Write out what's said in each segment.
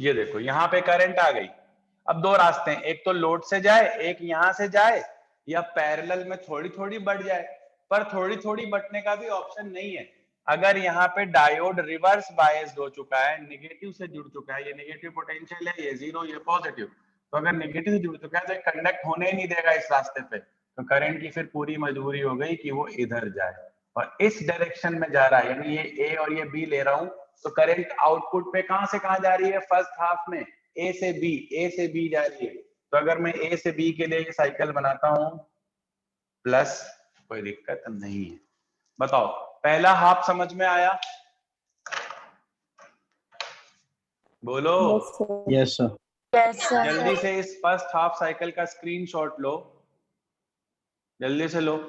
ये देखो यहाँ पे करंट आ गई। अब दो रास्ते हैं, एक तो लोड से जाए, एक यहाँ से जाए, या पैरेलल में थोड़ी थोड़ी बढ़ जाए। पर थोड़ी थोड़ी बढ़ने का भी ऑप्शन नहीं है। अगर यहाँ पे डायोड रिवर्स बायस्ड हो चुका है, नेगेटिव से जुड़ चुका है, ये नेगेटिव पोटेंशियल है, ये जीरो, ये पॉजिटिव, तो अगर नेगेटिव से जुड़ चुका है तो कंडक्ट होने ही नहीं देगा इस रास्ते पे। तो करंट की फिर पूरी मजबूरी हो गई कि वो इधर जाए, और इस डायरेक्शन में जा रहा है, यानी ये ए और ये बी ले रहा हूं, तो करंट आउटपुट पे कहां से कहां जा रही है? फर्स्ट हाफ में ए से बी, ए से बी जा रही है। तो अगर मैं ए से बी के लिए ये साइकिल बनाता हूं प्लस, कोई दिक्कत नहीं है। बताओ पहला हाफ समझ में आया? बोलो। Yes sir. जल्दी से इस फर्स्ट हाफ साइकिल का स्क्रीनशॉट लो, जल्दी से लो।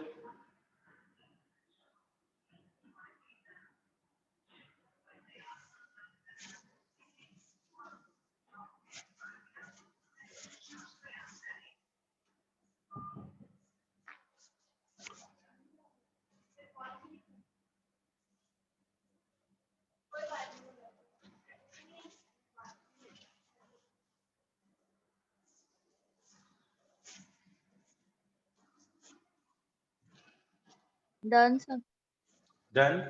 Done sir. डन।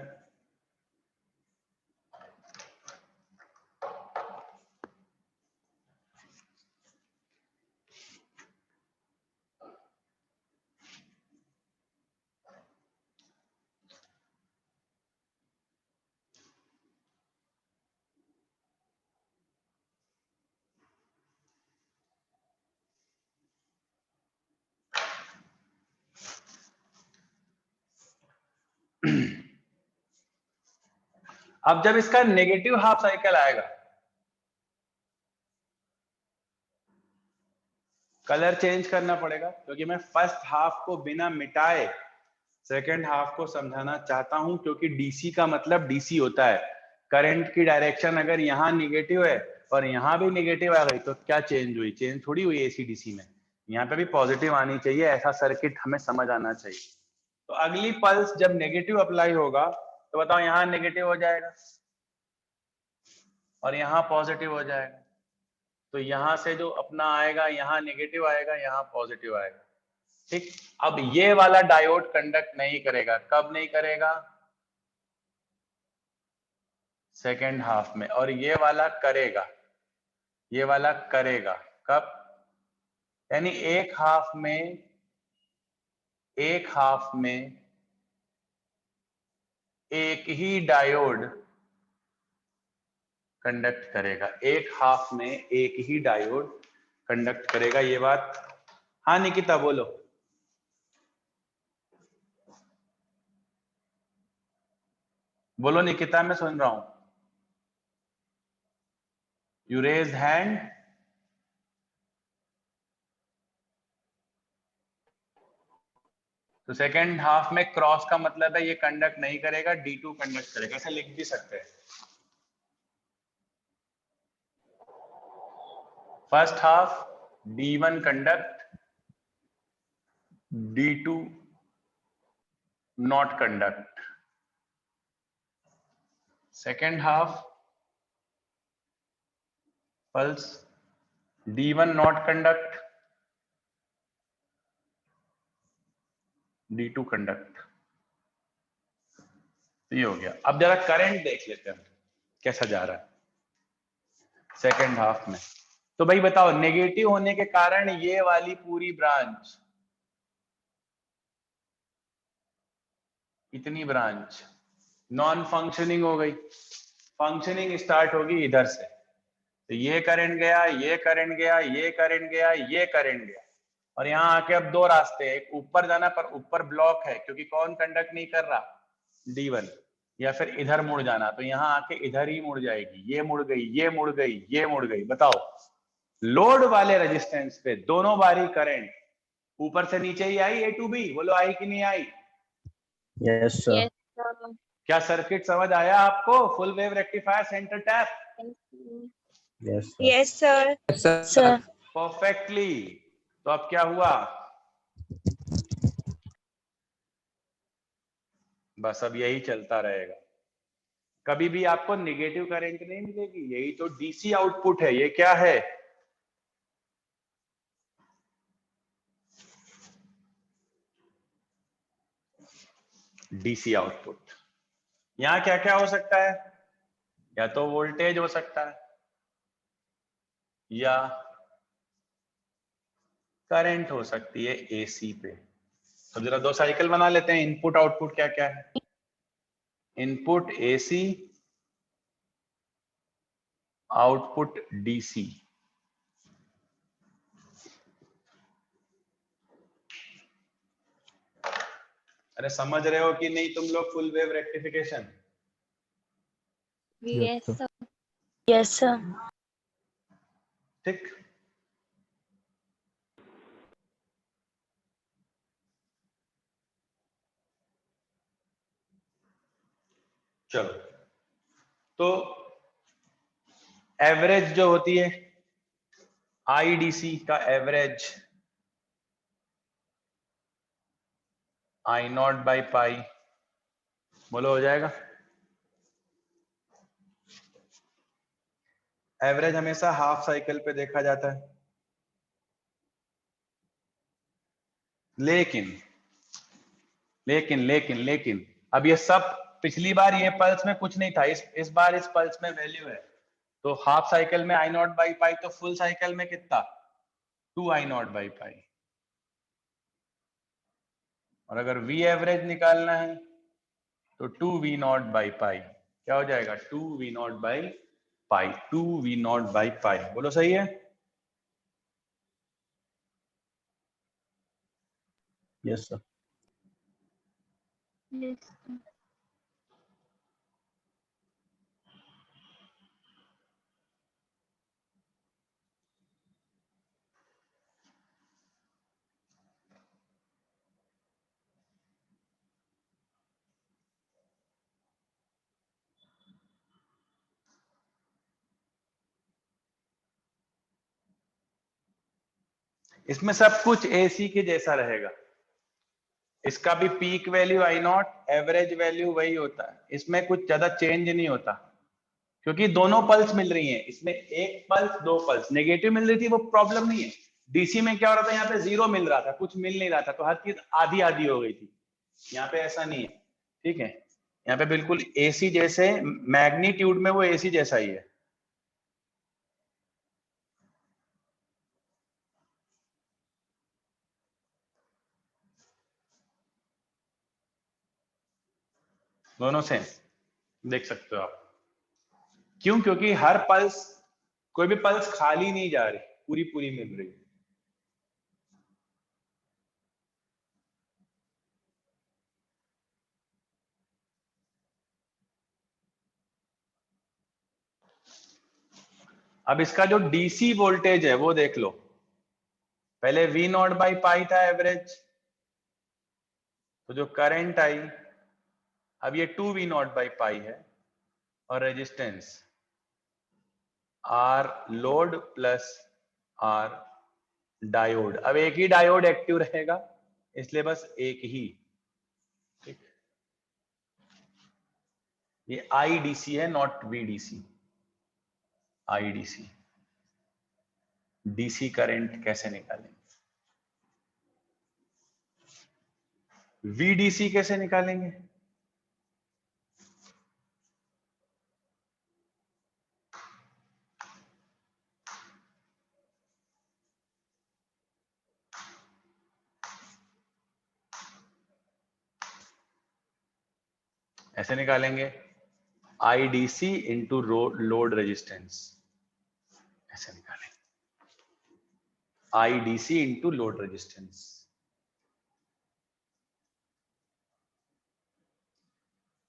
अब जब इसका नेगेटिव हाफ साइकिल आएगा, कलर चेंज करना पड़ेगा, क्योंकि मैं फर्स्ट हाफ को बिना मिटाए सेकेंड हाफ को समझाना चाहता हूं, क्योंकि डीसी का मतलब डीसी होता है। करंट की डायरेक्शन अगर यहाँ निगेटिव है और यहाँ भी निगेटिव आ गई तो क्या चेंज हुई? चेंज थोड़ी हुई एसी डीसी में। यहाँ पे भी पॉजिटिव आनी चाहिए, ऐसा सर्किट हमें समझ आना चाहिए। तो अगली पल्स जब नेगेटिव अप्लाई होगा तो बताओ यहाँ नेगेटिव हो जाएगा और यहाँ पॉजिटिव हो जाएगा। तो यहाँ से जो अपना आएगा, यहाँ नेगेटिव आएगा, यहाँ पॉजिटिव आएगा। ठीक, अब ये वाला डायोड कंडक्ट नहीं करेगा। कब नहीं करेगा? सेकेंड हाफ में। और ये वाला करेगा, ये वाला करेगा। कब? यानी एक हाफ में, एक हाफ में एक ही डायोड कंडक्ट करेगा, एक हाफ में एक ही डायोड कंडक्ट करेगा। ये बात, हाँ निकिता बोलो। बोलो निकिता, मैं सुन रहा हूं। You raise hand. तो सेकेंड हाफ में क्रॉस का मतलब है ये कंडक्ट नहीं करेगा, D2 कंडक्ट करेगा। ऐसा लिख भी सकते हैं। First half D1 conduct, D2 not conduct. Second half pulse D1 not conduct, D2 conduct. तो ये हो गया। अब जरा करंट देख लेते हैं कैसा जा रहा है सेकेंड हाफ में। तो भाई बताओ, नेगेटिव होने के कारण ये वाली पूरी ब्रांच, इतनी ब्रांच नॉन फंक्शनिंग हो गई। फंक्शनिंग स्टार्ट होगी इधर से। तो ये करंट गया, ये करंट गया, ये करंट गया, ये करंट गया, और यहाँ आके अब दो रास्ते हैं। एक ऊपर जाना, पर ऊपर ब्लॉक है क्योंकि कौन कंडक्ट नहीं कर रहा? D1। या फिर इधर मुड़ जाना, तो यहाँ आके इधर ही मुड़ जाएगी। ये मुड़ गई, ये मुड़ गई, ये मुड़ गई। बताओ लोड वाले रेजिस्टेंस पे दोनों बारी करंट ऊपर से नीचे ही आई, A to B। बोलो आई कि नहीं आई? Yes sir. क्या सर्किट समझ आया आपको? Full wave rectifier, centre tap. Yes sir. Sir perfectly. तो अब क्या हुआ? बस अब यही चलता रहेगा। कभी भी आपको नेगेटिव करंट नहीं मिलेगी। यही तो डीसी आउटपुट है। ये क्या है? DC output. यहां क्या क्या हो सकता है? या तो वोल्टेज हो सकता है या करंट हो सकती है एसी पे। तो जरा दो साइकिल बना लेते हैं। इनपुट आउटपुट क्या क्या है? Input AC, output DC. अरे समझ रहे हो कि नहीं तुम लोग full wave rectification? Yes, sir. sir. Yes, sir. ठीक। चलो, तो एवरेज जो होती है आईडीसी का average I not by pi, बोलो हो जाएगा। एवरेज हमेशा हाफ साइकिल पे देखा जाता है, लेकिन लेकिन लेकिन लेकिन अब ये सब, पिछली बार ये पल्स में कुछ नहीं था, इस बार इस पल्स में वैल्यू है। तो हाफ साइकिल में आई नॉट बाई पाई, तो फुल साइकिल में कितना? 2 आई नॉट बाई पाई। और अगर वी एवरेज निकालना है तो 2 वी नॉट बाई पाई। क्या हो जाएगा? 2 V naught by pi. 2 V naught by pi, बोलो सही है? Yes, sir. Yes, sir. इसमें सब कुछ एसी के जैसा रहेगा। इसका भी peak value I not, average value वही होता है। इसमें कुछ ज्यादा चेंज नहीं होता, क्योंकि दोनों पल्स मिल रही हैं। इसमें एक पल्स, दो पल्स नेगेटिव मिल रही थी, वो प्रॉब्लम नहीं है। डीसी में क्या हो रहा था? यहाँ पे 0 मिल रहा था, कुछ मिल नहीं रहा था, तो हर चीज आधी आधी हो गई थी। यहाँ पे ऐसा नहीं है, ठीक है। यहाँ पे बिल्कुल एसी जैसे, मैग्नीट्यूड में वो एसी जैसा ही है। दोनों सेम देख सकते हो आप। क्यों? क्योंकि हर पल्स, कोई भी पल्स खाली नहीं जा रही, पूरी पूरी मिल रही है। अब इसका जो डीसी वोल्टेज है वो देख लो। पहले वी नॉट बाई पाई था एवरेज, तो जो करंट आई, अब ये 2 वी नॉट बाई पाई है, और resistance R load plus R diode. अब एक ही डायोड एक्टिव रहेगा, इसलिए बस एक ही, ठीक। ये आईडीसी है, not VDC. IDC. DC current कैसे निकालेंगे? वीडीसी कैसे निकालेंगे? ऐसे निकालेंगे, आईडीसी इंटू लोड रेजिस्टेंस। ऐसे निकालेंगे, आईडीसी इंटू लोड रेजिस्टेंस।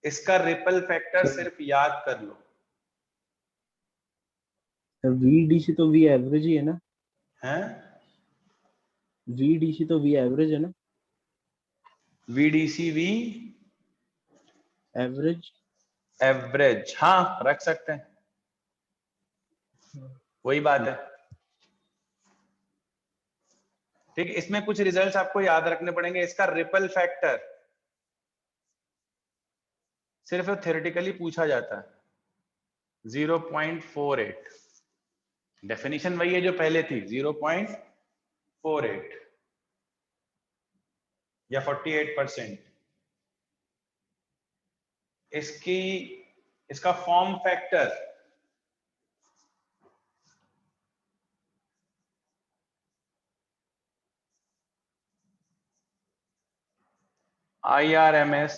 इसका रिपल फैक्टर सिर्फ याद कर लो। VDC तो V एवरेज ही है ना? हैं? VDC तो V एवरेज है ना? VDC V average. एवरेज, हाँ रख सकते हैं, वही बात है। ठीक, इसमें कुछ रिजल्ट्स आपको याद रखने पड़ेंगे। इसका रिपल फैक्टर, सिर्फ थ्योरेटिकली पूछा जाता है। 0.48 डेफिनेशन वही है जो पहले थी, 0.48 या 48%। इसका form factor IRMS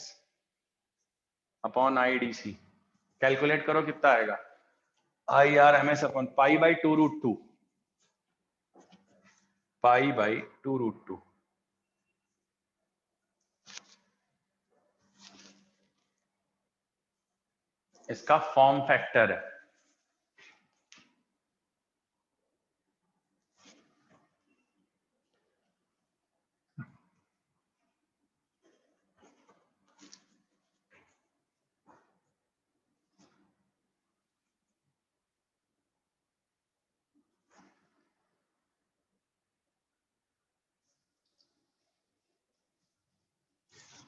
upon IDC, calculate करो कितना आएगा। IRMS upon pi by 2√2, pi by 2√2। इसका फॉर्म फैक्टर है।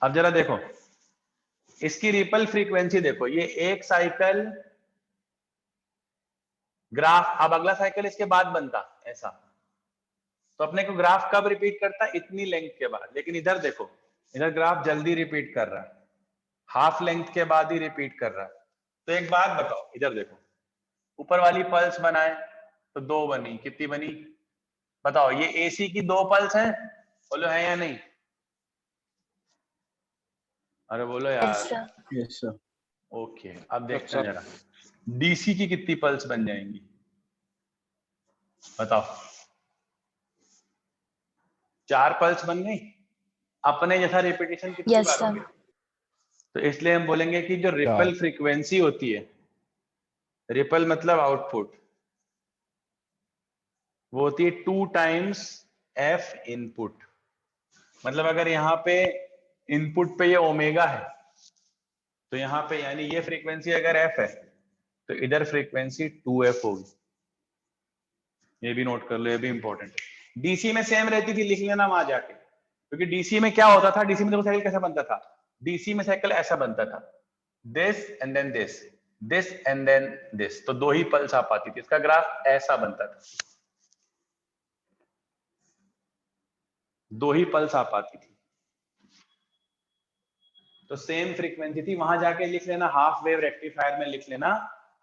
अब जरा देखो इसकी रिपल फ्रीक्वेंसी देखो, ये एक साइकिल ग्राफ, अब अगला साइकिल इसके बाद बनता ऐसा, तो अपने को ग्राफ कब रिपीट करता है, इतनी लेंथ के बाद। लेकिन इधर देखो, इधर ग्राफ जल्दी रिपीट कर रहा है, हाफ लेंथ के बाद ही रिपीट कर रहा है। तो एक बात बताओ, इधर देखो, ऊपर वाली पल्स बनाए तो 2 बनी, कितनी बनी बताओ। ये AC की 2 पल्स हैं, बोलो है या नहीं? अरे बोलो यार। Yes sir. ओके, अब देखते हैं जरा DC की कितनी पल्स बन जाएंगी बताओ। 4 पल्स बन गई। अपने जैसा रिपीटेशन कितनी Yes, बार sir. होगी? तो इसलिए हम बोलेंगे कि जो रिपल फ्रीक्वेंसी होती है, रिपल मतलब आउटपुट, वो होती है 2 टाइम्स F इनपुट। मतलब अगर यहाँ पे इनपुट पे ये ओमेगा है, तो यहाँ पे यानी ये फ्रीक्वेंसी अगर F है, तो इधर फ्रीक्वेंसी 2F होगी। ये भी नोट कर लो, ये भी इंपॉर्टेंट है। DC में सेम रहती थी, लिख लेना वहां जाके, क्योंकि DC में क्या होता था, DC में देखो साइकिल कैसा बनता था। DC में साइकिल ऐसा बनता था, this and then this, this and then this, तो 2 ही पल्स आ पाती थी। इसका ग्राफ ऐसा बनता था, 2 ही पल्स आ पाती थी। तो सेम फ्रीक्वेंसी थी, वहां जाके लिख लेना, हाफ वेव रेक्टिफायर में लिख लेना।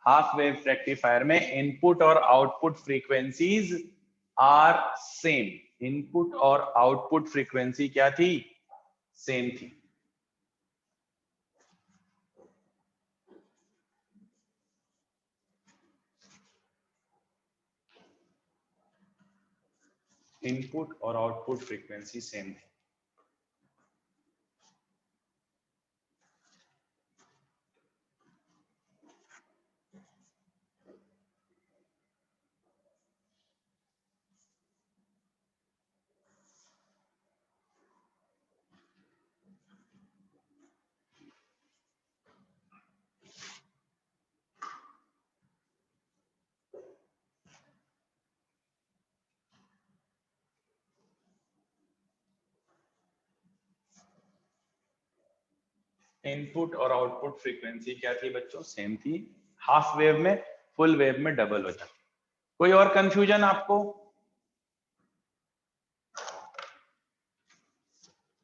हाफ वेव रेक्टिफायर में इनपुट और output frequencies are same. Input और आउटपुट फ्रीक्वेंसी क्या थी? सेम थी। इनपुट और आउटपुट फ्रीक्वेंसी सेम थी। इनपुट और आउटपुट फ्रीक्वेंसी क्या थी बच्चों? सेम थी। हाफ वेव में, फुल वेव में डबल हो जाती। कोई और कंफ्यूजन आपको?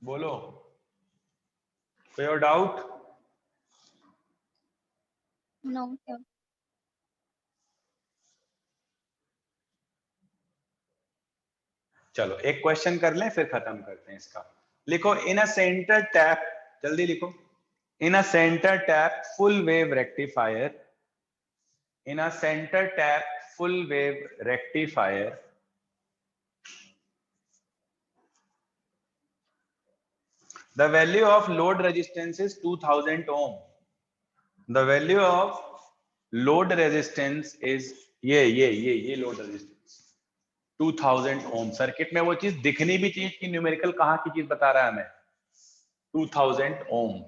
बोलो, कोई और डाउट? No, sir. चलो एक क्वेश्चन कर लें फिर खत्म करते हैं इसका। लिखो, इन अ सेंटर टैप, जल्दी लिखो, in a centre tap full wave rectifier, in a centre tap full wave rectifier, the value of load resistance is 2000 ohm. The value of load resistance is ये load resistance 2000 ohm। Circuit में वो चीज दिखनी भी चीज की, numerical कहाँ की चीज बता रहा है हमें? 2000 ohm।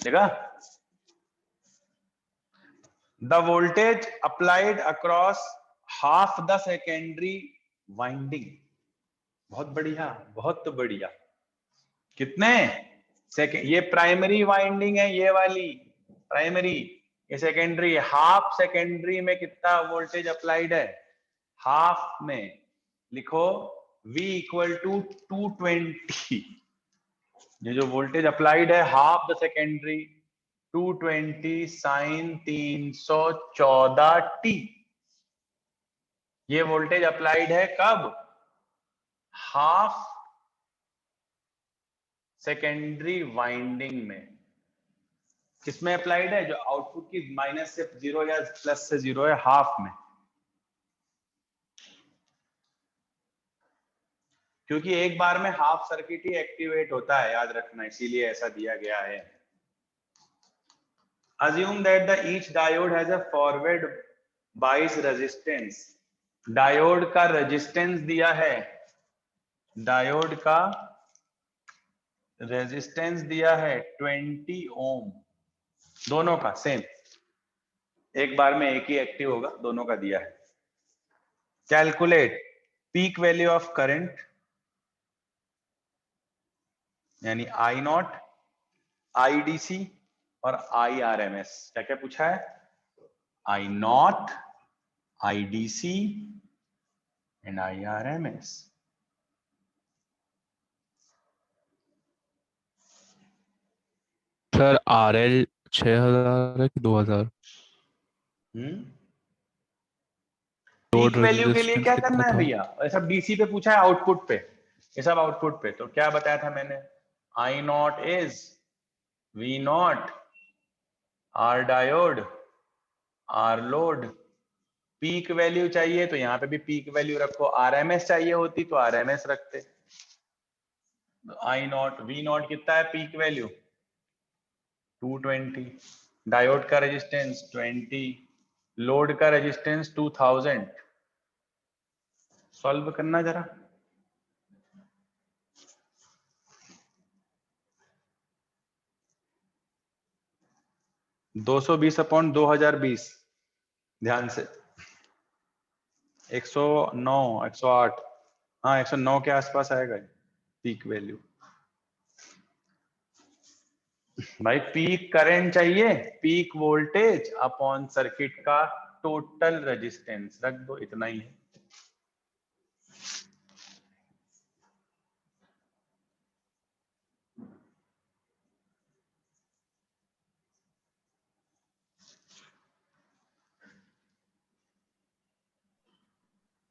देखा? The voltage applied across half the secondary winding। बहुत बढ़िया, बहुत बढ़िया। कितने सेकेंड, ये प्राइमरी वाइंडिंग है ये वाली प्राइमरी, ये सेकेंडरी, हाफ सेकेंडरी में कितना वोल्टेज अप्लाइड है, हाफ में लिखो V इक्वल टू 220, ये जो वोल्टेज अप्लाइड है half the secondary 220 sine 314 t, ये वोल्टेज अप्लाइड है कब, हाफ सेकेंडरी वाइंडिंग में। किसमें अप्लाइड है, जो आउटपुट की माइनस से 0 या प्लस से 0 है, हाफ में, क्योंकि एक बार में हाफ सर्किट ही एक्टिवेट होता है, याद रखना, इसीलिए ऐसा दिया गया है। Assume that the each diode has a forward bias resistance, diode का रेजिस्टेंस दिया है, डायोड का रेजिस्टेंस दिया है 20 ओम, दोनों का सेम, एक बार में एक ही एक्टिव होगा, दोनों का दिया है। Calculate peak value of current, यानी आई नॉट, IDC और IRMS। क्या क्या पूछा है, I naught, IDC and IRMS। Sir RL 6000 है कि 2000? पीक लोड वैल्यू के लिए रेजिस्टेंस क्या कितना करना है था? भैया, ये सब DC पे पूछा है, आउटपुट पे, ये सब आउटपुट पे। तो क्या बताया था मैंने, I naught is V naught R diode R load, peak value चाहिए तो यहाँ पे भी पीक वैल्यू रखो, RMS चाहिए होती तो RMS रखते। आई नॉट V नॉट कितना है पीक वैल्यू 220, डायोड का रेजिस्टेंस 20, लोड का रेजिस्टेंस 2000। सॉल्व करना जरा, दो 220/2020, ध्यान से 109 108, हाँ 109 के आसपास आएगा पीक वैल्यू। भाई पीक करंट चाहिए, पीक वोल्टेज अपॉन सर्किट का टोटल रेजिस्टेंस, रख दो, इतना ही है।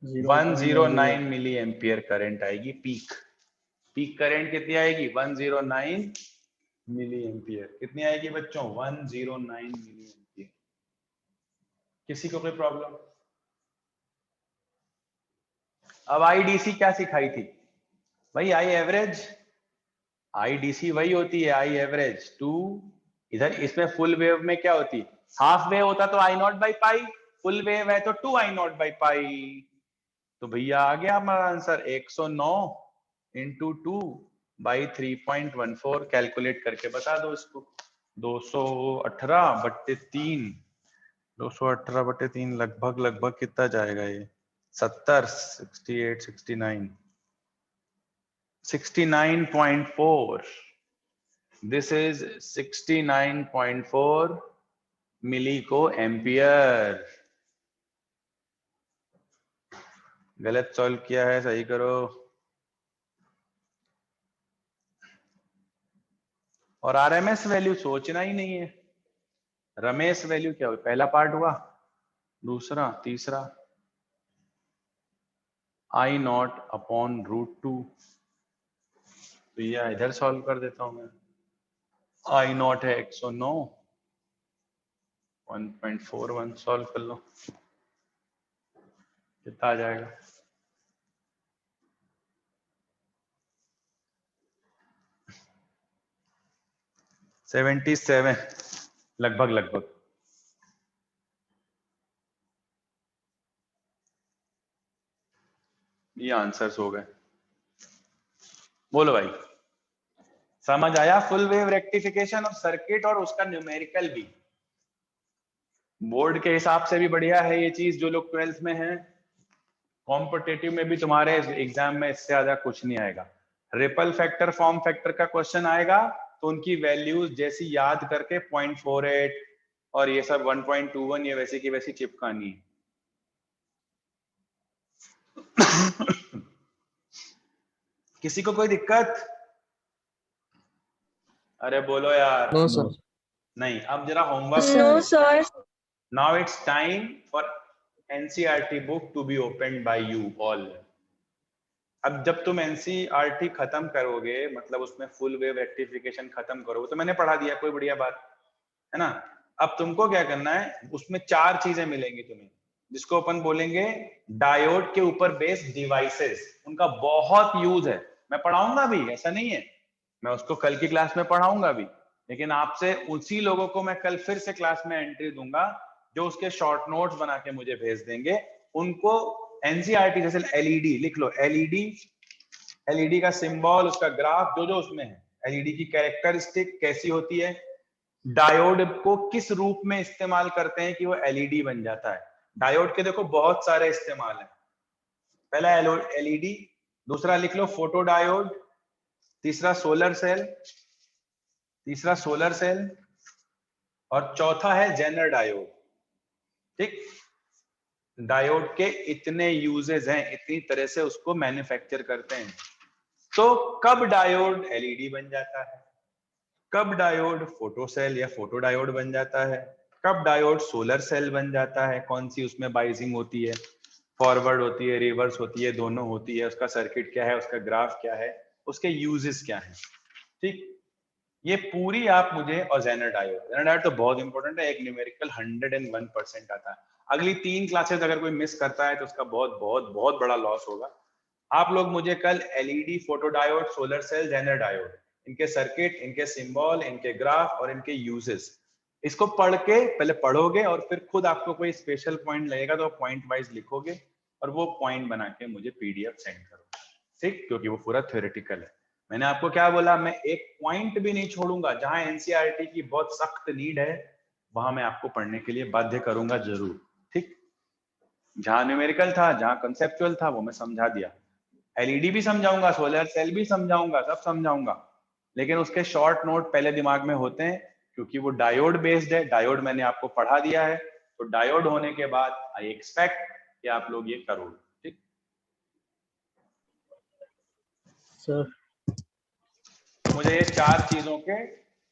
जीरो 109 मिली एम्पियर करंट आएगी पीक, पीक करंट कितनी आएगी 109 मिली एम्पियर, कितनी आएगी बच्चों 109 मिली एम्पियर। किसी को कोई प्रॉब्लम? अब IDC क्या सिखाई थी भाई, आई एवरेज, IDC वही होती है आई एवरेज टू, इधर इसमें फुल वेव में क्या होती, हाफ वेव होता तो I not by pi, full wave है तो 2 I नॉट बाई पाई। तो भैया आ गया हमारा आंसर 109 इंटू 2 बाई 3.14, कैलकुलेट करके बता दो इसको, 218/3, 218/3 लगभग लगभग कितना जाएगा ये, 70, 68, 69, 69.4, दिस इज 69.4 मिली को एम्पियर। गलत सॉल्व किया है, सही करो। और RMS वैल्यू सोचना ही नहीं है, रमेश वैल्यू क्या हुआ, पहला पार्ट हुआ, दूसरा, तीसरा, I नॉट अपॉन √2, तो ये इधर सॉल्व कर देता हूं मैं, I नॉट है 109, 1.41 सॉल्व कर लो, कितना आ जाएगा, $77 लगभग लगभग। ये आंसर्स हो गए। बोलो भाई, समझ आया full wave rectification of circuit और उसका न्यूमेरिकल भी, बोर्ड के हिसाब से भी बढ़िया है ये चीज, जो लोग 12th में हैं, कॉम्पिटिटिव में भी तुम्हारे एग्जाम में इससे ज्यादा कुछ नहीं आएगा। रिपल फैक्टर फॉर्म फैक्टर का क्वेश्चन आएगा तो उनकी वैल्यूज जैसी याद करके 0.48 और ये सब 1.21 ये वैसी की वैसी चिपकानी है। किसी को कोई दिक्कत? अरे बोलो यार। No sir. नहीं, अब जरा homework. No, sir. Now it's time for NCERT book to be opened by you all. अब जब तुम NCERT खत्म करोगे, मतलब उसमें फुल वेव रेक्टिफिकेशन खत्म करोगे, तो मैंने पढ़ा दिया, कोई बढ़िया बात है ना। अब तुमको क्या करना है, उसमें 4 चीजें मिलेंगी तुम्हें, जिसको अपन बोलेंगे डायोड के ऊपर बेस्ड डिवाइसेस। उनका बहुत यूज है, मैं पढ़ाऊंगा भी, ऐसा नहीं है, मैं उसको कल की क्लास में पढ़ाऊंगा भी, लेकिन आपसे उसी लोगों को मैं कल फिर से क्लास में एंट्री दूंगा जो उसके शॉर्ट नोट्स बना के मुझे भेज देंगे। उनको एनसीईआरटी जैसे एलईडी लिख लो, एलईडी का सिंबल, उसका ग्राफ, जो जो उसमें है, एलईडी की कैरेक्टरिस्टिक कैसी होती है, डायोड को किस रूप में इस्तेमाल करते हैं कि वो एलईडी बन जाता है। डायोड के देखो बहुत सारे इस्तेमाल हैं। पहला एलईडी, दूसरा लिख लो फोटो डायोड, तीसरा सोलर सेल, और चौथा है जेनर डायोड। ठीक, डायोड के इतने यूजेस हैं, इतनी तरह से उसको मैन्युफैक्चर करते हैं। तो कब डायोड एलईडी बन जाता है, कब डायोड फोटो सेल या फोटो डायोड बन जाता है, कब डायोड सोलर सेल बन जाता है, कौन सी उसमें बाइजिंग होती है, फॉरवर्ड होती है, रिवर्स होती है, दोनों होती है, उसका सर्किट क्या है, उसका ग्राफ क्या है, उसके यूजेस क्या है। ठीक, ये पूरी आप मुझे, और जेनर डायोड तो बहुत इंपॉर्टेंट है, एक न्यूमेरिकल 101% आता है। अगली 3 क्लासेस अगर कोई मिस करता है तो उसका बहुत बहुत बहुत बड़ा लॉस होगा। आप लोग मुझे कल LED, photo diode, solar cell, zener diode, इनके सर्किट, इनके सिंबल, इनके ग्राफ और इनके यूजेस, इसको पढ़ के पहले पढ़ोगे और फिर खुद आपको कोई स्पेशल पॉइंट लगेगा तो पॉइंट वाइज लिखोगे और वो पॉइंट बना के मुझे पीडीएफ सेंड करोगे। ठीक, क्योंकि वो पूरा थ्योरेटिकल है। मैंने आपको क्या बोला, मैं एक पॉइंट भी नहीं छोड़ूंगा, जहां एनसीईआरटी की बहुत सख्त नीड है वहां मैं आपको पढ़ने के लिए बाध्य करूंगा जरूर। ठीक, जहां न्यूमेरिकल था, जहां कंसेप्चुअल था, वो मैं समझा दिया। एलईडी भी समझाऊंगा, सोलर सेल भी समझाऊंगा, सब समझाऊंगा, लेकिन उसके शॉर्ट नोट पहले दिमाग में होते हैं, क्योंकि वो डायोड बेस्ड है। डायोड मैंने आपको पढ़ा दिया है, तो डायोड होने के बाद आई एक्सपेक्ट कि आप लोग ये करोगे। ठीक सर, मुझे ये 4 चीजों के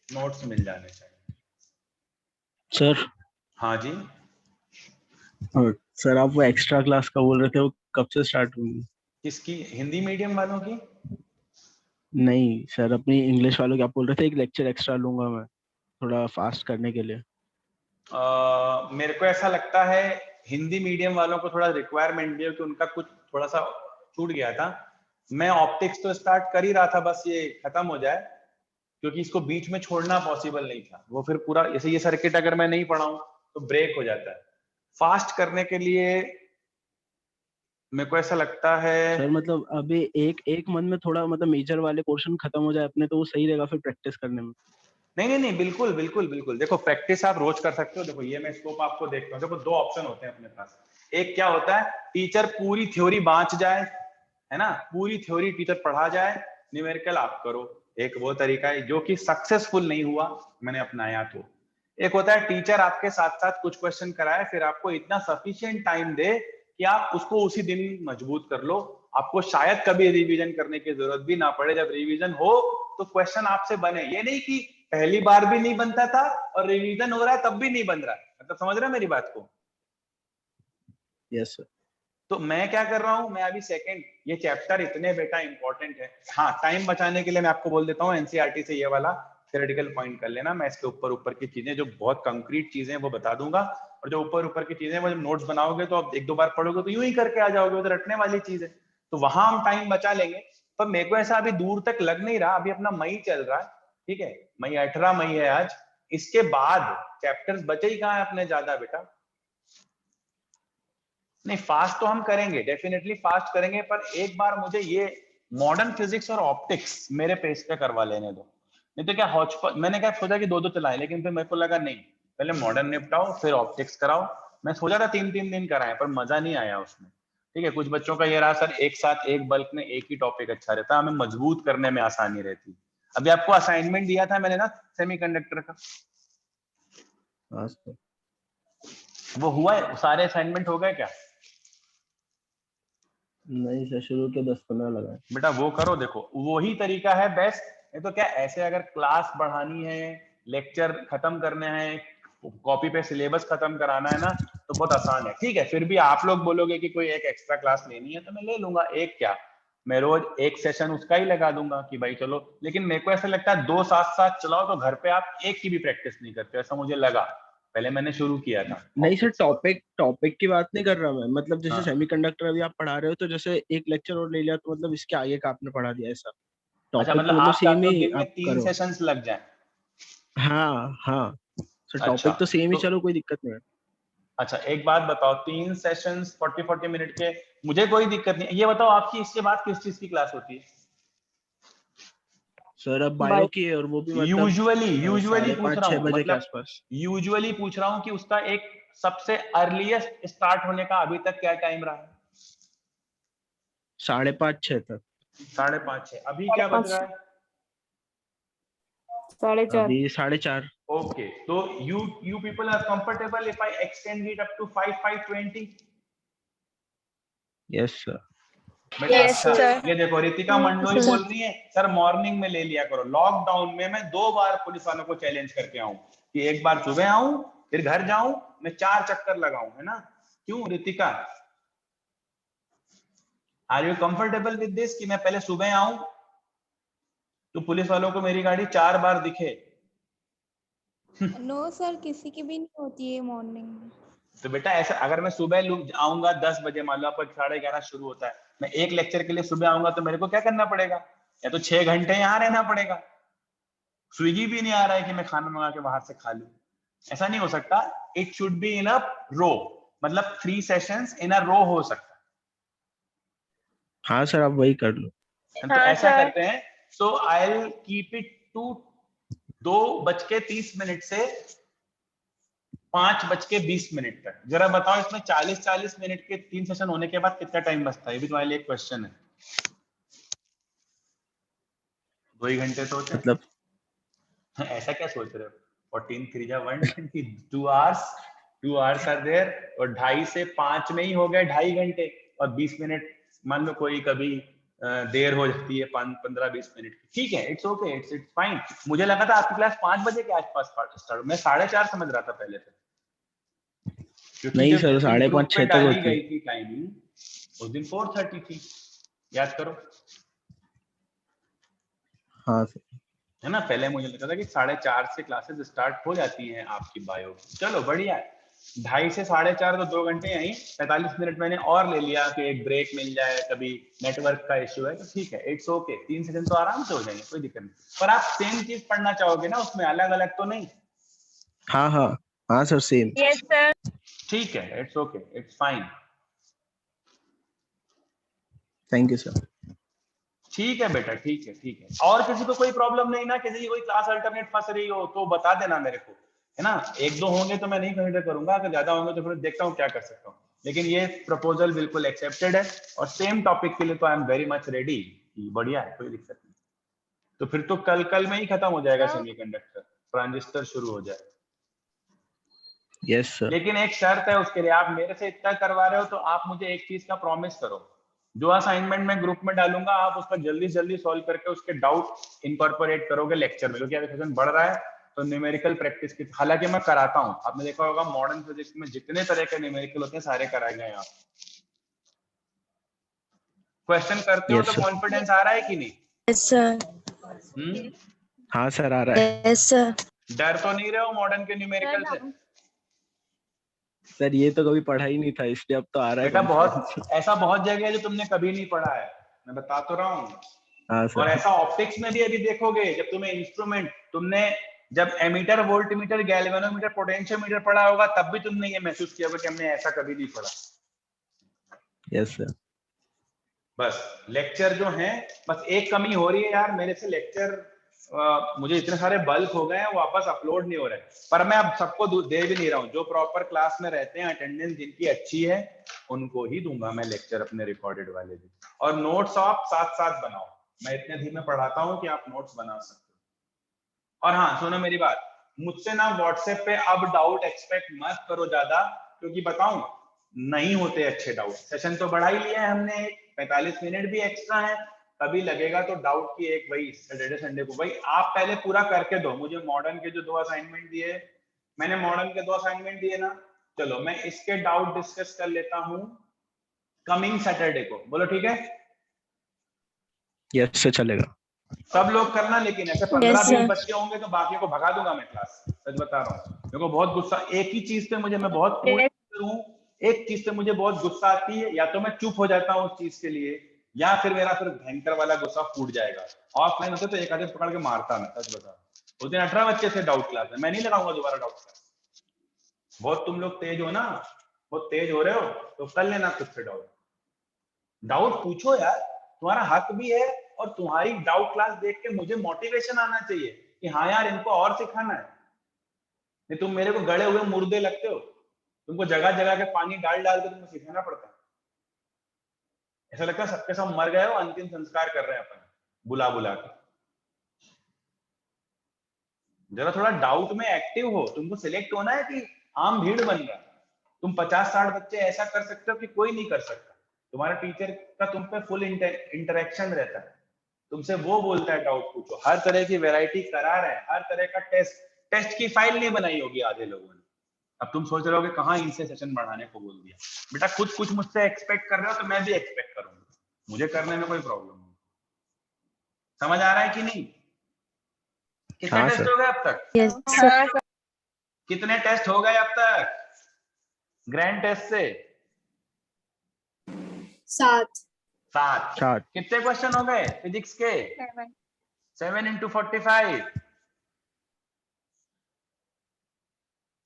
नोट्स मिल जाने चाहिए। सर। हाँ जी। सर, आप वो एक्स्ट्रा क्लास का बोल रहे थे, वो कब से स्टार्ट होगी? किसकी? हिंदी मीडियम वालों की? नहीं सर, अपनी इंग्लिश वालों की। आप बोल रहे थे एक लेक्चर एक्स्ट्रा लूंगा मैं, थोड़ा फास्ट करने के लिए। मेरे को ऐसा लगता है हिंदी मीडियम वालों को थोड़ा रिक्वायरमेंट भी है, कि उनका कुछ थोड़ा सा छूट गया था। मैं ऑप्टिक्स तो स्टार्ट कर ही रहा था, बस ये खत्म हो जाए, क्योंकि इसको बीच में छोड़ना पॉसिबल नहीं था। वो फिर पूरा, जैसे ये सर्किट अगर मैं नहीं पढ़ाऊं तो ब्रेक हो जाता है। फास्ट करने के लिए मेरे को ऐसा लगता है, सर मतलब अभी एक मंथ में थोड़ा मतलब मेजर वाले पोर्शन खत्म हो जाए अपने, तो वो सही रहेगा फिर प्रैक्टिस करने में। नहीं, बिल्कुल बिल्कुल बिल्कुल। देखो प्रैक्टिस आप रोज कर सकते हो। देखो ये मैं स्कोप आपको देखता हूँ। देखो 2 ऑप्शन होते हैं अपने पास। एक क्या होता है, टीचर पूरी थ्योरी बांच जाए, है ना, पूरी थ्योरी टीचर पढ़ा जाए, न्यूमेरिकल आप करो। एक वो तरीका है जो कि सक्सेसफुल नहीं हुआ, मैंने अपनाया। तो एक होता है टीचर आपके साथ साथ कुछ क्वेश्चन कराए, फिर आपको इतना सफिशिएंट टाइम दे कि आप उसको उसी दिन मजबूत कर लो। आपको शायद कभी रिवीजन करने की जरूरत भी ना पड़े। जब रिवीजन हो तो क्वेश्चन आपसे बने। ये नहीं कि पहली बार भी नहीं बनता था और रिवीजन हो रहा है तब भी नहीं बन रहा है। मतलब समझ रहे हैं मेरी बात को? Yes sir. तो मैं क्या कर रहा हूं, मैं अभी सेकंड, ये चैप्टर इतने बेटा इंपॉर्टेंट है। हाँ, टाइम बचाने के लिए मैं आपको बोल देता हूँ, एनसीईआरटी से ये वाला थ्योरेटिकल पॉइंट कर लेना। मैं इसके ऊपर की चीजें, जो बहुत कंक्रीट चीजें वो बता दूंगा, और जो ऊपर की चीजें वो जब नोट्स बनाओगे तो आप 1-2 बार पढ़ोगे तो यूं ही करके आ जाओगे, वो तो रटने वाली चीज है। तो वहां हम टाइम बचा लेंगे। पर मेरे को ऐसा अभी दूर तक लग नहीं रहा, अभी अपना मई चल रहा है, ठीक है, मई 18 मई है आज। इसके बाद चैप्टर्स बचे ही कहाँ है अपने ज्यादा बेटा। नहीं, फास्ट तो हम करेंगे, डेफिनेटली फास्ट करेंगे, पर एक बार मुझे ये मॉडर्न फिजिक्स और ऑप्टिक्स मेरे पेस पे करवा लेने दो। नहीं तो क्या हौच-पौच, मैंने क्या सोचा कि 2-2 चलाएं, लेकिन फिर मेरे को लगा नहीं, पहले मॉडर्न निपटाओ फिर ऑप्टिक्स कराओ। मैं सोचा था 3-3 दिन कराएं, पर मजा नहीं आया उसमें। ठीक है, कुछ बच्चों का ये रहा सर एक साथ एक बल्क में एक ही टॉपिक अच्छा रहता है, हमें मजबूत करने में आसानी रहती। अभी आपको असाइनमेंट दिया था मैंने ना सेमीकंडक्टर का, हाँ सर। वो हुआ है? सारे असाइनमेंट हो गए क्या? नहीं सर, शुरू के 10-15 लगा है। बेटा वो करो, देखो वही तरीका है बेस्ट। नहीं तो क्या ऐसे अगर क्लास बढ़ानी है, लेक्चर खत्म करने हैं, कॉपी पे सिलेबस खत्म कराना है ना, तो बहुत आसान है। ठीक है, फिर भी आप लोग बोलोगे कि कोई एक एक्स्ट्रा क्लास लेनी है तो मैं ले लूंगा। एक क्या, मैं रोज एक सेशन उसका ही लगा दूंगा कि भाई चलो। लेकिन मेरे को ऐसा लगता है दो साथ साथ चलाओ तो घर पे आप एक की भी प्रैक्टिस नहीं करते, ऐसा मुझे लगा पहले मैंने शुरू किया था। नहीं सर, टॉपिक की बात नहीं कर रहा मैं, मतलब जैसे हाँ। सेमीकंडक्टर अभी आप पढ़ा रहे हो तो जैसे एक लेक्चर और ले लिया तो मतलब इसके आगे का आपने पढ़ा दिया ऐसा। अच्छा, टॉपिक तो मतलब मतलब आप सेम चाहते हो ही दिन में आप 3 करो। सेशंस लग जाएं? हाँ हाँ सर, अच्छा टॉपिक तो सेम ही, तो चलो कोई दिक्कत नहीं है। अच्छा एक बात बताओ, 3 सेशंस 40-40 मिनट के, मुझे कोई दिक्कत नहीं। ये बताओ आपकी इसके बाद किस चीज की क्लास होती है? सर अब बायो की है, और वो भी मतलब यूजुअली पूछ रहा 5:30-6 हूँ, बजे के मतलब आसपास। यूजुअली पूछ रहा हूँ कि उसका एक सबसे अर्लीस्ट स्टार्ट होने का अभी तक क्या टाइम रहा है? 5:30-6 तक। 5:30-6। अभी क्या बज रहा है? 4:30। अभी 4:30। ओके, तो you people are comfortable if I extend it up to 5:20? Yes sir. बेटा Yes, अच्छा, sir. ये देखो रितिका मंडोई बोल रही है सर मॉर्निंग में ले लिया करो। लॉकडाउन में मैं 2 बार पुलिस वालों को चैलेंज करके आऊं कि एक बार सुबह आऊं फिर घर जाऊं, मैं 4 चक्कर लगाऊं, है ना? क्यों Ritika, are you comfortable with this कि मैं पहले सुबह आऊं तो पुलिस वालों को मेरी गाड़ी 4 बार दिखे? नो सर, किसी की भी नहीं होती है मॉर्निंग में। तो बेटा ऐसा अगर मैं सुबह आऊंगा 10 बजे, मान लो आपका 11:30 शुरू होता है, मैं एक लेक्चर के लिए सुबह आऊंगा तो मेरे को क्या करना पड़ेगा? या तो 6 घंटे यहाँ रहना पड़ेगा। स्विगी भी नहीं आ रहा है कि मैं खाना मंगा के बाहर से खा लूं, ऐसा नहीं हो सकता। इट शुड बी इन अ रो, मतलब 3 सेशंस इन अ रो हो सकता हाँ सर, आप वही कर लो। है। तो हाँ ऐसा सर। करते हैं, so I will keep it to 2:30 से 5:20 तक। जरा बताओ इसमें 40-40 मिनट के 3 सेशन होने के बाद कितना टाइम बचता है? ये भी तुम्हारे लिए एक क्वेश्चन है। 2 ही घंटे तो होते हैं। मतलब ऐसा क्या सोच रहे हो? 14 3 जा 120, 2 आवर्स, 2 आवर्स आर देयर, और 2.5 से 5 में ही हो गए 2.5 घंटे, और 20 मिनट मान लो कोई कभी देर हो जाती है 15-20 मिनट की, ठीक है, इट्स ओके, इट्स फाइन। मुझे लगा था आपकी क्लास 5 बजे के आसपास स्टार्ट, मैं 4:30 समझ रहा था पहले से, क्योंकि नहीं जब सर, 5:30 ग्रुप पे 6 तक डाली होती है। गई थी टाइमिंग उस दिन 4:30 थी, याद करो, हाँ सर। है ना? पहले मुझे लगता था कि 4:30 से क्लासेस स्टार्ट हो जाती हैं आपकी बायो। चलो बढ़िया है, 2:30 से 4:30 तो 2 घंटे यहीं, 45 मिनट मैंने और ले लिया कि एक ब्रेक मिल जाए, कभी नेटवर्क का इश्यू है तो ठीक है, इट्स ओके। 3 सेशन तो आराम से हो जाएंगे, कोई दिक्कत नहीं। पर आप सेम चीज पढ़ना चाहोगे ना उसमें, अलग अलग तो नहीं? हाँ हाँ हाँ सर, सेम। Yes, sir. ठीक है, it's okay, it's fine. Thank you sir. ठीक है बेटा, ठीक है, ठीक है। और किसी को कोई प्रॉब्लम नहीं ना? किसी की कोई क्लास अल्टरनेट फंस रही हो तो बता देना मेरे को, है ना? 1-2 होंगे तो मैं नहीं कंसीडर करूंगा, अगर ज्यादा होंगे तो फिर देखता हूँ क्या कर सकता हूँ। लेकिन ये प्रपोजल बिल्कुल एक्सेप्टेड है, और सेम टॉपिक के लिए तो I am very much ready. बढ़िया है, कोई दिक्कत नहीं। तो फिर तो कल में ही खत्म हो जाएगा सेमीकंडक्टर, ट्रांजिस्टर शुरू हो जाए। Yes sir. लेकिन एक शर्त है उसके लिए, आप मेरे से इतना करवा रहे हो तो आप मुझे एक चीज का प्रॉमिस करो, जो असाइनमेंट मैं ग्रुप में डालूंगा आप उसका जल्दी से जल्दी सॉल्व करके उसके डाउट इनकॉर्पोरेट करोगे लेक्चर में, क्योंकि अगर सेशन बढ़ रहा है तो न्यूमेरिकल प्रैक्टिस की, हालांकि मैं कराता हूँ, आपने देखा होगा मॉडर्न फिजिक्स में जितने तरह के न्यूमेरिकल होते हैं सारे कराए गए। आप क्वेश्चन करते हो यस तो सर। कॉन्फिडेंस आ रहा है कि नहीं? Yes, sir. हाँ सर, आ रहा है। Yes, sir. डर तो नहीं रहे हो मॉडर्न के Sir, न्यूमेरिकल से? now. सर ये तो कभी पढ़ा ही नहीं था, इसलिए अब तो आ रहा है बेटा कॉन्फिडेंस। बहुत जगह है जो तुमने कभी नहीं पढ़ा है, मैं बता तो रहा हूँ। हाँ और सर। ऐसा ऑप्टिक्स में भी अभी देखोगे, जब तुम्हें इंस्ट्रूमेंट, तुमने जब एमीटर, वोल्टमीटर, गैल्वेनोमीटर, पोटेंशियोमीटर पढ़ा होगा तब भी तुमने ये महसूस किया होगा कि हमने ऐसा कभी नहीं पढ़ा। Yes sir. बस लेक्चर जो है, बस एक कमी हो रही है यार, मेरे से लेक्चर मुझे इतने सारे बल्क हो गए हैं, वापस अपलोड नहीं हो रहे, पर मैं अब सबको दे भी नहीं रहा हूँ। जो प्रॉपर क्लास में रहते हैं, अटेंडेंस जिनकी अच्छी है, उनको ही दूंगा मैं लेक्चर, अपने रिकॉर्डेड वाले भी। और नोट्स आप साथ साथ बनाओ, मैं इतने धीमे पढ़ाता हूँ कि आप नोट्स बना सकते हो। और हाँ सुनो मेरी बात, मुझसे ना व्हाट्सएप पे अब डाउट एक्सपेक्ट मत करो ज्यादा, क्योंकि बताऊं नहीं होते अच्छे डाउट। सेशन तो बढ़ा ही लिया है हमने, 45 मिनट भी एक्स्ट्रा है, कभी लगेगा तो डाउट की एक वही सैटरडे संडे को। भाई आप पहले पूरा करके दो, मुझे मॉडर्न के जो 2 असाइनमेंट दिए, मैंने मॉडर्न के 2 असाइनमेंट दिए ना, चलो मैं इसके डाउट डिस्कस कर लेता हूँ कमिंग सैटरडे को, बोलो ठीक है? यस सर चलेगा। सब लोग करना, लेकिन ऐसे 15-20 बच्चे होंगे तो बाकी को भगा दूंगा मैं क्लास, सच बता रहा हूँ। मेरे को बहुत गुस्सा, एक ही चीज पे मुझे, मैं बहुत एक चीज से मुझे बहुत गुस्सा आती है, या तो मैं चुप हो जाता हूँ उस चीज के लिए, या फिर मेरा फिर भयंकर वाला गुस्सा फूट जाएगा। ऑफलाइन होते तो एक आधे पकड़ के मारता मैं, सच बता। उस दिन 18 बच्चे थे डाउट क्लास में, मैं नहीं लगाऊंगा दोबारा डाउट क्लास। बहुत तुम लोग तेज हो ना, बहुत तेज हो रहे हो, तो कर लेना खुद से डाउट। डाउट पूछो यार, तुम्हारा हक भी है, और तुम्हारी डाउट क्लास देख के मुझे मोटिवेशन आना चाहिए कि हाँ यार इनको और सिखाना है। नहीं तुम मेरे को गड़े हुए मुर्दे लगते हो, तुमको जगह जगह के पानी डाल डाल के तुमको सिखाना पड़ता है। ऐसा लगता है सबके सब मर गए हो, अंतिम संस्कार कर रहे हैं अपन बुला बुला के। जरा थोड़ा डाउट में एक्टिव हो, तुमको सिलेक्ट होना है कि आम भीड़ बन रहा। तुम 50-60 बच्चे ऐसा कर सकते हो कि कोई नहीं कर सकता। तुम्हारा टीचर का तुम पे फुल इंटरेक्शन रहता है, तुमसे वो बोलता है डाउट पूछो, हर तरह की वैरायटी करा रहे हैं, हर तरह का टेस्ट की फाइल नहीं बनाई होगी आधे लोगों ने। अब तुम सोच रहे हो कि कहाँ इनसे सेशन बढ़ाने को बोल दिया। बेटा खुद कुछ मुझसे एक्सपेक्ट कर रहे हो तो मैं भी एक्सपेक्ट करूंगा, मुझे करने में कोई प्रॉब्लम नहीं। समझ आ रहा है कि नहीं? कितने टेस्ट हो गए अब तक? Yes sir. कितने टेस्ट हो गए अब तक ग्रैंड टेस्ट से? 7। 7। कितने क्वेश्चन हो गए फिजिक्स के? 7 into 45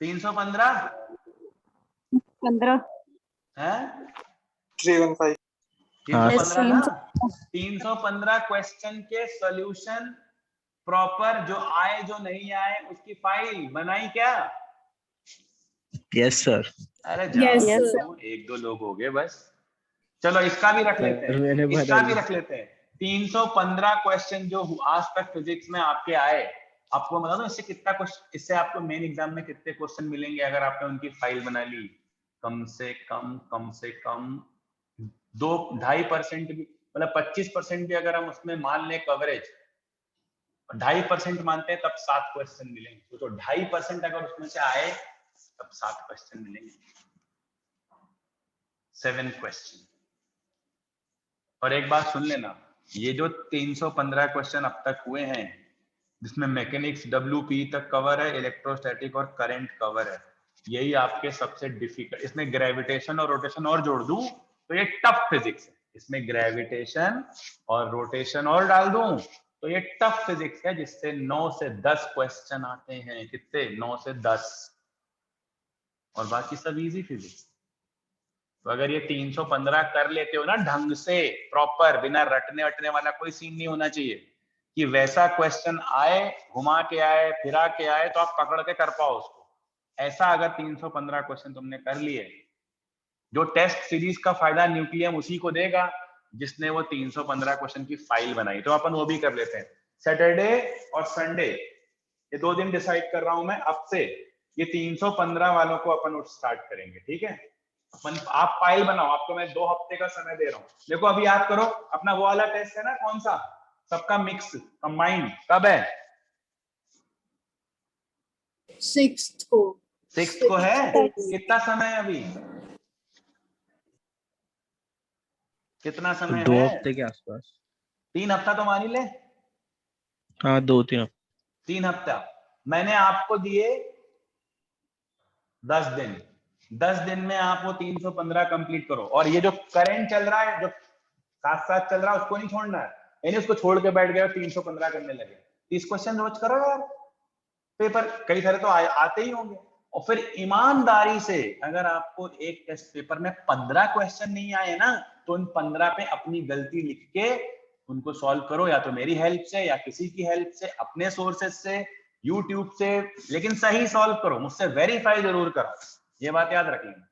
315 है 315। 315 ना। 315 क्वेश्चन के सॉल्यूशन प्रॉपर, जो आए जो नहीं आए उसकी फाइल बनाई क्या? Yes sir. अरे Yes, जाओ, sir. 1-2 लोग हो गए बस। चलो इसका भी रख लेते हैं, मैंने इसका भी बनाई। रख लेते हैं। 315 क्वेश्चन जो आज तक फिजिक्स में आपके आए, आपको बता दो इससे कितना क्वेश्चन, इससे आपको मेन एग्जाम में कितने क्वेश्चन मिलेंगे अगर आपने उनकी फाइल बना ली? कम से कम 2-2.5% भी, मतलब 25% भी अगर हम उसमें मान ले कवरेज, 2.5% मानते हैं तब 7 क्वेश्चन मिलेंगे। तो 2.5% अगर उसमें से आए तब 7 क्वेश्चन मिलेंगे, 7 क्वेश्चन। और एक बात सुन लेना, ये जो 315 क्वेश्चन अब तक हुए हैं, जिसमें मैकेनिक्स WP तक कवर है, इलेक्ट्रोस्टैटिक और करंट कवर है, यही आपके सबसे डिफिकल्ट। इसमें ग्रेविटेशन और रोटेशन और जोड़ दूं तो ये टफ फिजिक्स है। इसमें ग्रेविटेशन और रोटेशन और डाल दूं तो ये टफ फिजिक्स है, जिससे 9 से 10 क्वेश्चन आते हैं। कितने? 9 से 10, और बाकी सब इजी फिजिक्स। तो अगर ये 315 कर लेते हो ना ढंग से, प्रॉपर, बिना रटने वटने वाला कोई सीन नहीं होना चाहिए कि वैसा क्वेश्चन आए, घुमा के आए, फिरा के आए, तो आप पकड़ के कर पाओ उसको। ऐसा अगर 315 क्वेश्चन तुमने कर लिए, जो टेस्ट सीरीज का फायदा न्यूक्लियम उसी को देगा जिसने वो 315 क्वेश्चन की फाइल बनाई। तो अपन वो भी कर लेते हैं। सैटरडे और संडे ये 2 दिन डिसाइड कर रहा हूं मैं अब से, ये 315 वालों को अपन स्टार्ट करेंगे, ठीक है? अपन, आप फाइल बनाओ, आपको मैं 2 हफ्ते का समय दे रहा हूँ। देखो अभी याद करो, अपना वो वाला टेस्ट है ना, कौन सा, सबका मिक्स कंबाइंड, कब है? 6th को। 6th को है। कितना समय है अभी? कितना समय 2 है? हफ्ते के आसपास। 3 हफ्ता तो मान ही ले। हाँ 2-3 हफ्ते। 3 हफ्ता मैंने आपको दिए 10 दिन। 10 दिन में आप वो 315 कंप्लीट करो। और ये जो करंट चल रहा है, जो साथ साथ चल रहा है, उसको नहीं छोड़ना है। यानी उसको छोड़ के बैठ गए 315 करने लगे। 30 क्वेश्चन रोज करो यार, पेपर कई सारे तो आते ही होंगे। और फिर ईमानदारी से, अगर आपको एक टेस्ट पेपर में 15 क्वेश्चन नहीं आए ना, तो उन 15 पे अपनी गलती लिख के उनको सॉल्व करो, या तो मेरी हेल्प से या किसी की हेल्प से, अपने सोर्सेस से, यूट्यूब से, लेकिन सही सॉल्व करो, मुझसे वेरीफाई जरूर कराओ, ये बात याद रख लेना।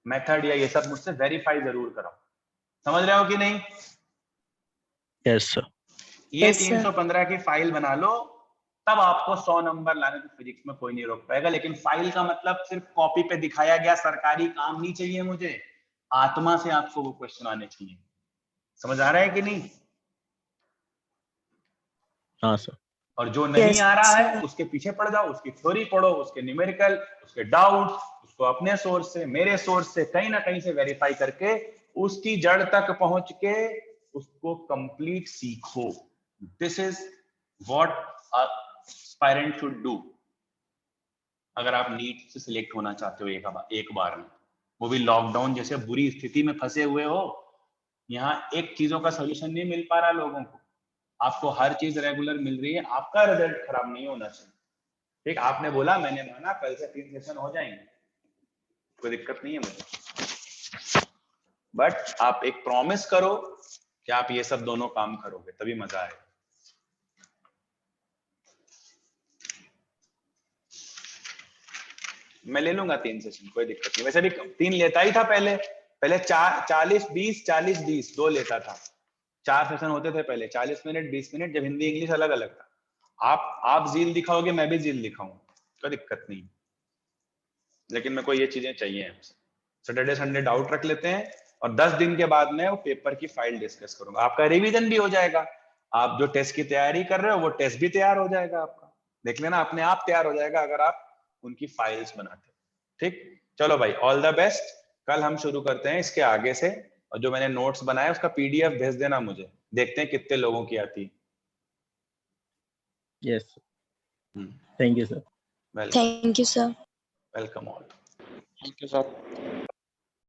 मेथड या ये सब मुझसे वेरीफाई जरूर कराओ। समझ रहे हो कि नहीं? Yes sir. ये Yes, sir. 315 की फाइल बना लो, तब आपको 100 नंबर लाने को फिजिक्स में कोई नहीं रोक पाएगा। लेकिन फाइल का मतलब सिर्फ कॉपी पे दिखाया गया सरकारी काम नहीं चाहिए मुझे, आत्मा से आपको वो क्वेश्चन आने चाहिए। समझ आ रहा है कि नहीं? हाँ सर। और जो नहीं Yes, आ रहा है sir. उसके पीछे पड़ जाओ, उसकी थ्योरी पढ़ो, उसके न्यूमेरिकल, उसके डाउट, उसको अपने सोर्स से, मेरे सोर्स से, कहीं ना कहीं से वेरीफाई करके उसकी जड़ तक पहुंच के उसको कंप्लीट सीखो। This is what aspirant should do अगर आप नीट से सिलेक्ट होना चाहते हो एक बार में, वो भी लॉकडाउन जैसे बुरी स्थिति में फंसे हुए हो। यहाँ एक चीजों का सोल्यूशन नहीं मिल पा रहा लोगों को, आपको हर चीज रेगुलर मिल रही है, आपका रिजल्ट खराब नहीं होना चाहिए। ठीक, आपने बोला, मैंने माना, कल से 3 सेशन हो जाएंगे, कोई दिक्कत नहीं है मुझे। बट आप एक प्रॉमिस करो कि आप ये सब दोनों काम करोगे, तभी मजा आएगा। मैं ले लूंगा 3 सेशन, कोई दिक्कत नहीं। वैसे भी 3 लेता ही था पहले 40 20 40 20 2 लेता था। 4 सेशन होते थे पहले, 40 मिनट 20 मिनट, जब हिंदी इंग्लिश अलग अलग था। आप जील दिखाओगे, मैं भी जील दिखाऊंगा, कोई दिक्कत नहीं। लेकिन मेरे को ये चीजें चाहिए। सैटरडे संडे डाउट रख लेते हैं, और 10 दिन के बाद मैं वो पेपर की फाइल डिस्कस करूंगा। आपका रिवीजन भी हो जाएगा, आप जो टेस्ट की तैयारी कर रहे हो वो टेस्ट भी तैयार हो जाएगा आपका। देख लेना, अपने आप तैयार हो जाएगा अगर आप उनकी फाइल्स बनाते हो। ठीक, चलो भाई, ऑल द बेस्ट। कल हम शुरू करते हैं इसके आगे से, और जो मैंने नोट्स बनाए उसका पीडीएफ भेज देना मुझे, देखते हैं कितने लोगों की आती है। Yes, thank you sir. Welcome, Thank you, sir. Welcome all. Thank you sir.